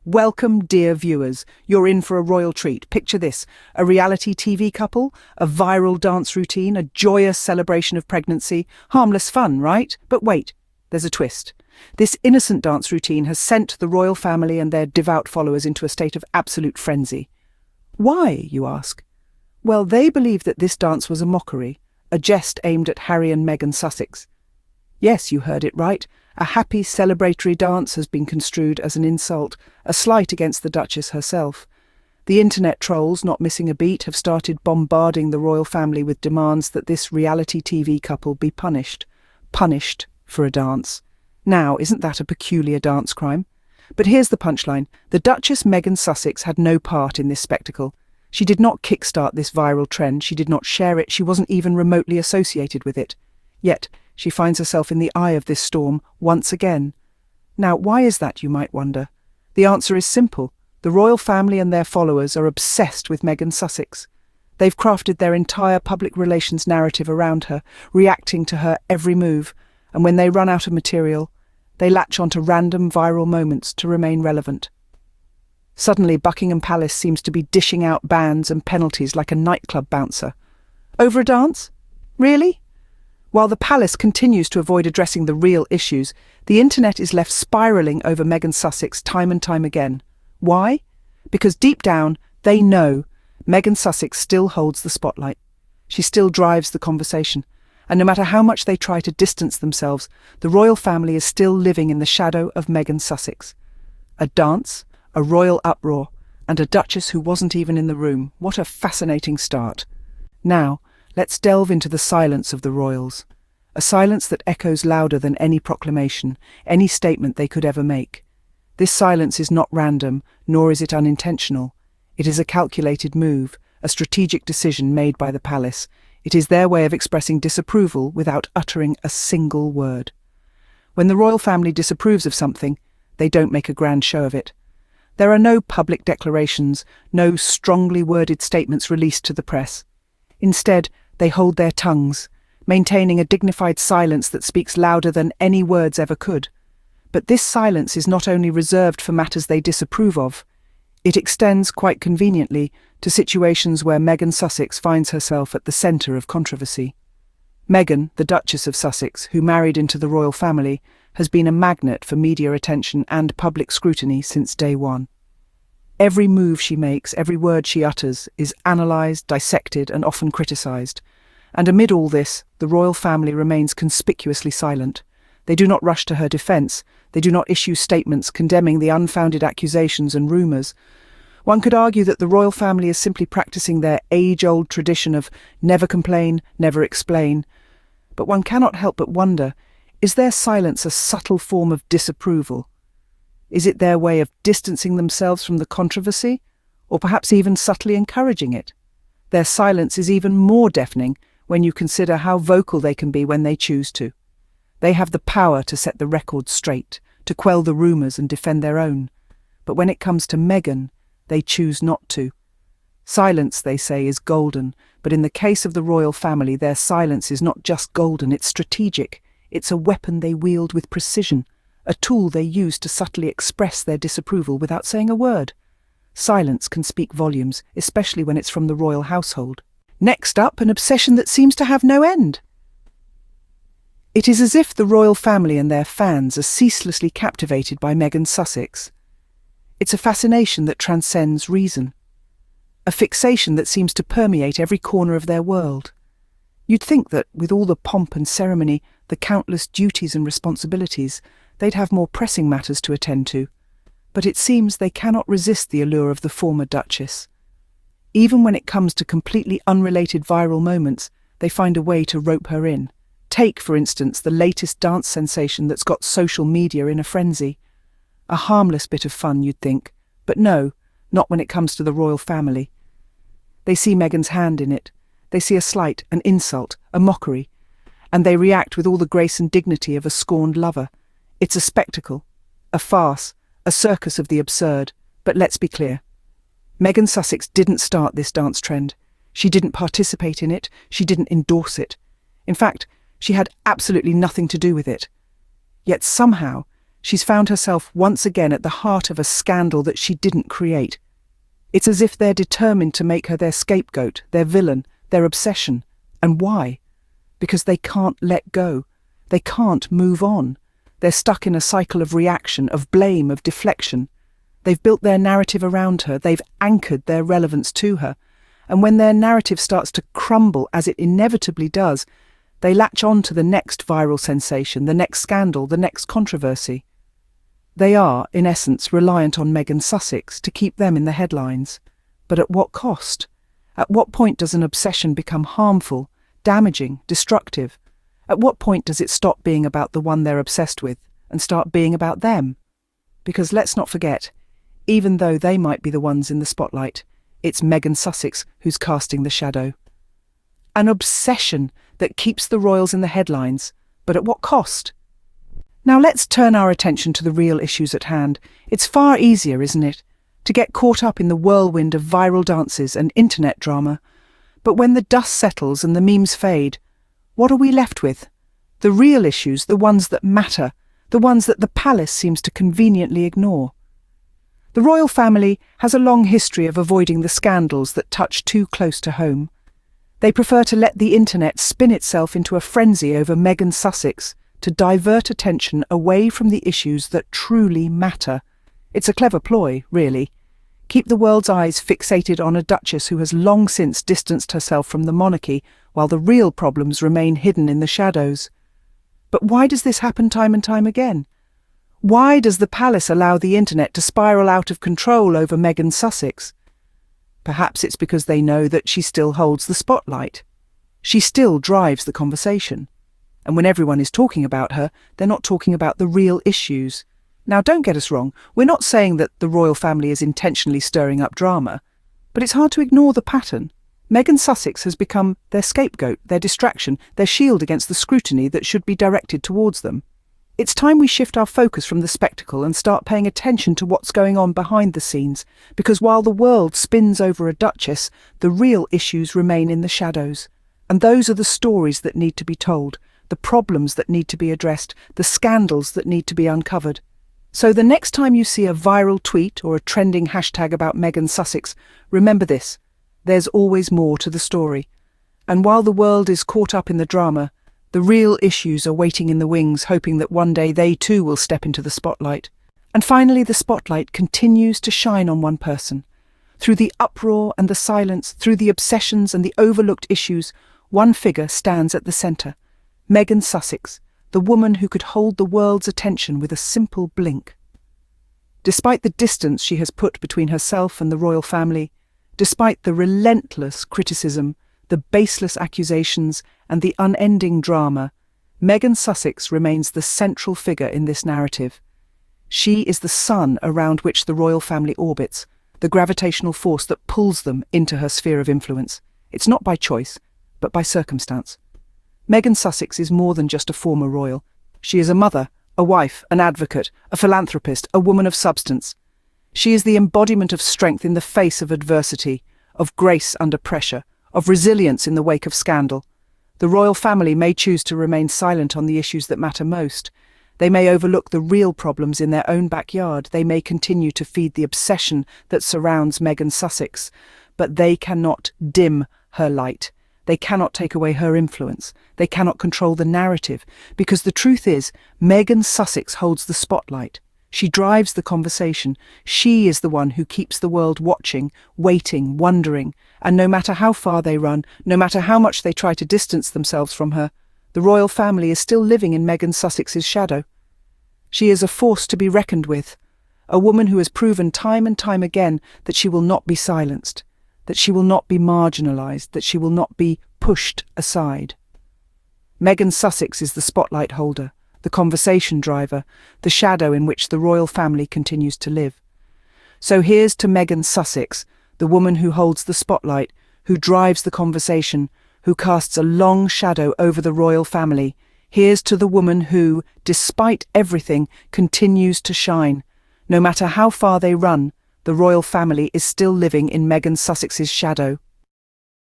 Welcome, dear viewers. You're in for a royal treat. Picture this: a reality TV couple, a viral dance routine, a joyous celebration of pregnancy. Harmless fun, right? But wait, there's a twist. This innocent dance routine has sent the royal family and their devout followers into a state of absolute frenzy. Why, you ask? Well, they believe that this dance was a mockery, a jest aimed at Harry and Meghan Sussex. Yes, you heard it right. A happy celebratory dance has been construed as an insult, a slight against the Duchess herself. The internet trolls, not missing a beat, have started bombarding the royal family with demands that this reality TV couple be punished. Punished for a dance. Now, isn't that a peculiar dance crime? But here's the punchline. The Duchess Meghan Sussex had no part in this spectacle. She did not kickstart this viral trend, she did not share it, she wasn't even remotely associated with it. Yet, she finds herself in the eye of this storm once again. Now, why is that, you might wonder? The answer is simple. The royal family and their followers are obsessed with Meghan Sussex. They've crafted their entire public relations narrative around her, reacting to her every move, and when they run out of material, they latch onto random viral moments to remain relevant. Suddenly, Buckingham Palace seems to be dishing out bans and penalties like a nightclub bouncer. Over a dance? Really? While the palace continues to avoid addressing the real issues, the internet is left spiralling over Meghan Sussex time and time again. Why? Because deep down, they know Meghan Sussex still holds the spotlight. She still drives the conversation. And no matter how much they try to distance themselves, the royal family is still living in the shadow of Meghan Sussex. A dance, a royal uproar, and a duchess who wasn't even in the room. What a fascinating start. Now, let's delve into the silence of the royals. A silence that echoes louder than any proclamation, any statement they could ever make. This silence is not random, nor is it unintentional. It is a calculated move, a strategic decision made by the palace. It is their way of expressing disapproval without uttering a single word. When the royal family disapproves of something, they don't make a grand show of it. There are no public declarations, no strongly worded statements released to the press. Instead, they hold their tongues, maintaining a dignified silence that speaks louder than any words ever could. But this silence is not only reserved for matters they disapprove of, it extends quite conveniently to situations where Meghan Sussex finds herself at the centre of controversy. Meghan, the Duchess of Sussex, who married into the royal family, has been a magnet for media attention and public scrutiny since day one. Every move she makes, every word she utters, is analysed, dissected, and often criticised. And amid all this, the royal family remains conspicuously silent. They do not rush to her defence. They do not issue statements condemning the unfounded accusations and rumours. One could argue that the royal family is simply practising their age-old tradition of never complain, never explain. But one cannot help but wonder, is their silence a subtle form of disapproval? Is it their way of distancing themselves from the controversy, or perhaps even subtly encouraging it? Their silence is even more deafening when you consider how vocal they can be when they choose to. They have the power to set the record straight, to quell the rumours and defend their own. But when it comes to Meghan, they choose not to. Silence, they say, is golden, but in the case of the royal family, their silence is not just golden, it's strategic. It's a weapon they wield with precision, a tool they use to subtly express their disapproval without saying a word. Silence can speak volumes, especially when it's from the royal household. Next up, an obsession that seems to have no end. It is as if the royal family and their fans are ceaselessly captivated by Meghan Sussex. It's a fascination that transcends reason, a fixation that seems to permeate every corner of their world. You'd think that, with all the pomp and ceremony, the countless duties and responsibilities, they'd have more pressing matters to attend to. But it seems they cannot resist the allure of the former Duchess. Even when it comes to completely unrelated viral moments, they find a way to rope her in. Take, for instance, the latest dance sensation that's got social media in a frenzy. A harmless bit of fun, you'd think, but no, not when it comes to the royal family. They see Meghan's hand in it. They see a slight, an insult, a mockery, and they react with all the grace and dignity of a scorned lover. It's a spectacle, a farce, a circus of the absurd. But let's be clear. Meghan Sussex didn't start this dance trend. She didn't participate in it. She didn't endorse it. In fact, she had absolutely nothing to do with it. Yet somehow, She's found herself once again at the heart of a scandal that she didn't create. It's as if they're determined to make her their scapegoat, their villain, their obsession. And why? Because they can't let go. They can't move on. They're stuck in a cycle of reaction, of blame, of deflection. They've built their narrative around her. They've anchored their relevance to her. And when their narrative starts to crumble, as it inevitably does, they latch on to the next viral sensation, the next scandal, the next controversy. They are, in essence, reliant on Meghan Sussex to keep them in the headlines. But at what cost? At what point does an obsession become harmful, damaging, destructive? At what point does it stop being about the one they're obsessed with and start being about them? Because let's not forget, even though they might be the ones in the spotlight, it's Meghan Sussex who's casting the shadow. An obsession that keeps the royals in the headlines, but at what cost? Now let's turn our attention to the real issues at hand. It's far easier, isn't it, to get caught up in the whirlwind of viral dances and internet drama. But when the dust settles and the memes fade, what are we left with? The real issues, the ones that matter, the ones that the palace seems to conveniently ignore. The royal family has a long history of avoiding the scandals that touch too close to home. They prefer to let the internet spin itself into a frenzy over Meghan Sussex to divert attention away from the issues that truly matter. It's a clever ploy, really. Keep the world's eyes fixated on a duchess who has long since distanced herself from the monarchy, while the real problems remain hidden in the shadows. But why does this happen time and time again? Why does the palace allow the internet to spiral out of control over Meghan Sussex? Perhaps it's because they know that she still holds the spotlight. She still drives the conversation. And when everyone is talking about her, they're not talking about the real issues. Now, don't get us wrong, we're not saying that the royal family is intentionally stirring up drama, but it's hard to ignore the pattern. Meghan Sussex has become their scapegoat, their distraction, their shield against the scrutiny that should be directed towards them. It's time we shift our focus from the spectacle and start paying attention to what's going on behind the scenes, because while the world spins over a duchess, the real issues remain in the shadows. And those are the stories that need to be told, the problems that need to be addressed, the scandals that need to be uncovered. So the next time you see a viral tweet or a trending hashtag about Meghan Sussex, remember this: there's always more to the story. And while the world is caught up in the drama, the real issues are waiting in the wings, hoping that one day they too will step into the spotlight. And finally, the spotlight continues to shine on one person. Through the uproar and the silence, through the obsessions and the overlooked issues, one figure stands at the centre: Meghan Sussex, the woman who could hold the world's attention with a simple blink. Despite the distance she has put between herself and the royal family, despite the relentless criticism, the baseless accusations, and the unending drama, Meghan Sussex remains the central figure in this narrative. She is the sun around which the royal family orbits, the gravitational force that pulls them into her sphere of influence. It's not by choice, but by circumstance. Meghan Sussex is more than just a former royal. She is a mother, a wife, an advocate, a philanthropist, a woman of substance. She is the embodiment of strength in the face of adversity, of grace under pressure, of resilience in the wake of scandal. The royal family may choose to remain silent on the issues that matter most. They may overlook the real problems in their own backyard. They may continue to feed the obsession that surrounds Meghan Sussex. But they cannot dim her light. They cannot take away her influence. They cannot control the narrative, because the truth is, Meghan Sussex holds the spotlight. She drives the conversation. She is the one who keeps the world watching, waiting, wondering. And no matter how far they run, no matter how much they try to distance themselves from her, the royal family is still living in Meghan Sussex's shadow. She is a force to be reckoned with, a woman who has proven time and time again that she will not be silenced, that she will not be marginalised, that she will not be pushed aside. Meghan Sussex is the spotlight holder, the conversation driver, the shadow in which the royal family continues to live. So here's to Meghan Sussex, the woman who holds the spotlight, who drives the conversation, who casts a long shadow over the royal family. Here's to the woman who, despite everything, continues to shine. No matter how far they run, the royal family is still living in Meghan Sussex's shadow.